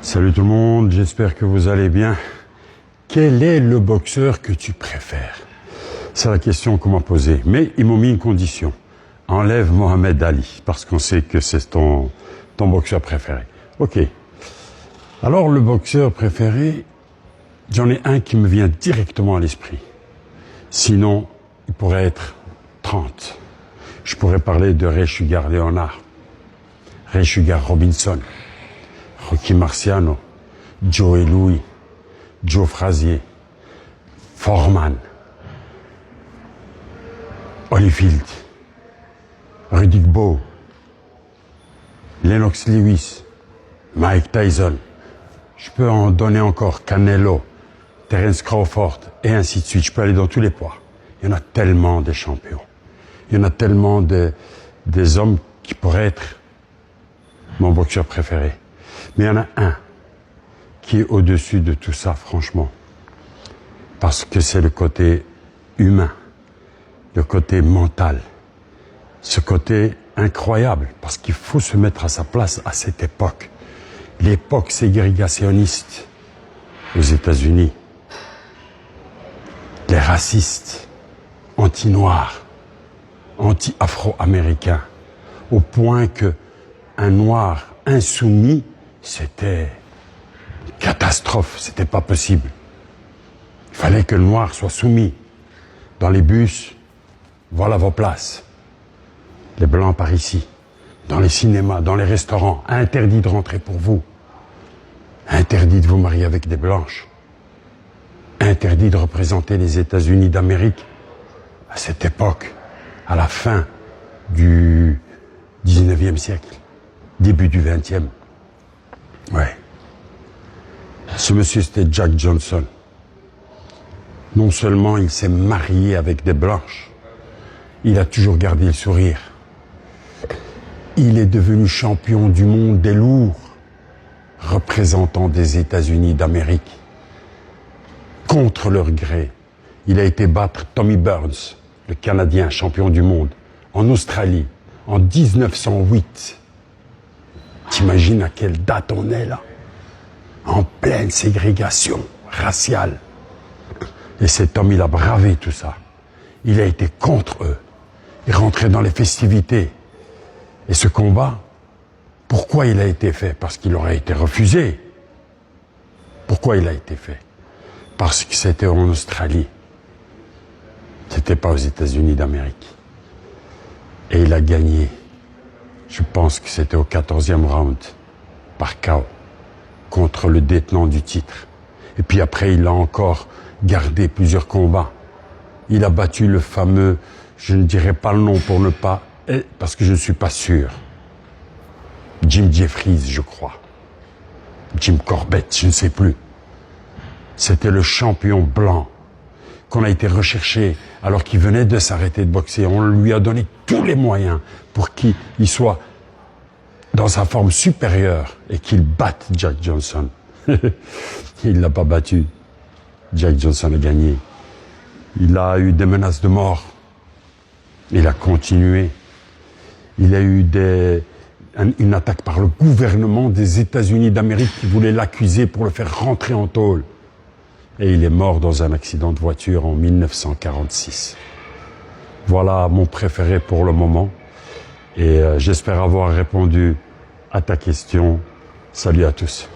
Salut tout le monde, j'espère que vous allez bien. Quel est le boxeur que tu préfères? C'est la question qu'on m'a posée. Mais ils m'ont mis une condition. Enlève Mohamed Ali, parce qu'on sait que c'est ton boxeur préféré. Ok. Alors le boxeur préféré, j'en ai un qui me vient directement à l'esprit. Sinon, il pourrait être 30. Je pourrais parler de Ray Sugar Leonard, Ray Sugar Robinson, Rocky Marciano, Joe Louis, Joe Frazier, Foreman, Holyfield, Riddick Bowe, Lennox Lewis, Mike Tyson. Je peux en donner encore, Canelo, Terence Crawford, et ainsi de suite. Je peux aller dans tous les poids. Il y en a tellement des champions. Il y en a tellement des hommes qui pourraient être mon boxeur préféré. Mais il y en a un qui est au-dessus de tout ça, franchement. Parce que c'est le côté humain, le côté mental, ce côté incroyable. Parce qu'il faut se mettre à sa place à cette époque. L'époque ségrégationniste aux États-Unis. Les racistes, anti-noirs, anti-afro-américains. Au point que un noir insoumis, c'était une catastrophe, c'était pas possible. Il fallait que le noir soit soumis. Dans les bus, voilà vos places. Les blancs par ici. Dans les cinémas, dans les restaurants, interdit de rentrer pour vous. Interdit de vous marier avec des blanches. Interdit de représenter les États-Unis d'Amérique. À cette époque, à la fin du 19e siècle, début du 20e. Ouais. Ce monsieur, c'était Jack Johnson. Non seulement il s'est marié avec des blanches, il a toujours gardé le sourire. Il est devenu champion du monde des lourds, représentant des États-Unis d'Amérique. Contre leur gré, il a été battre Tommy Burns, le Canadien champion du monde, en Australie, en 1908. T'imagines à quelle date on est là? En pleine ségrégation raciale. Et cet homme, il a bravé tout ça. Il a été contre eux. Il rentrait dans les festivités. Et ce combat, pourquoi il a été fait? Parce qu'il aurait été refusé. Pourquoi il a été fait? Parce que c'était en Australie. C'était pas aux États-Unis d'Amérique. Et il a gagné. Je pense que c'était au 14e round, par KO, contre le détenant du titre. Et puis après, il a encore gardé plusieurs combats. Il a battu le fameux, je ne dirai pas le nom pour ne pas, parce que je ne suis pas sûr. Jim Jeffries, je crois. Jim Corbett, je ne sais plus. C'était le champion blanc qu'on a été recherché alors qu'il venait de s'arrêter de boxer. On lui a donné tous les moyens pour qu'il soit dans sa forme supérieure et qu'il batte Jack Johnson. Il ne l'a pas battu. Jack Johnson a gagné. Il a eu des menaces de mort. Il a continué. Il a eu une attaque par le gouvernement des États-Unis d'Amérique qui voulait l'accuser pour le faire rentrer en tôle. Et il est mort dans un accident de voiture en 1946. Voilà mon préféré pour le moment. Et j'espère avoir répondu à ta question. Salut à tous.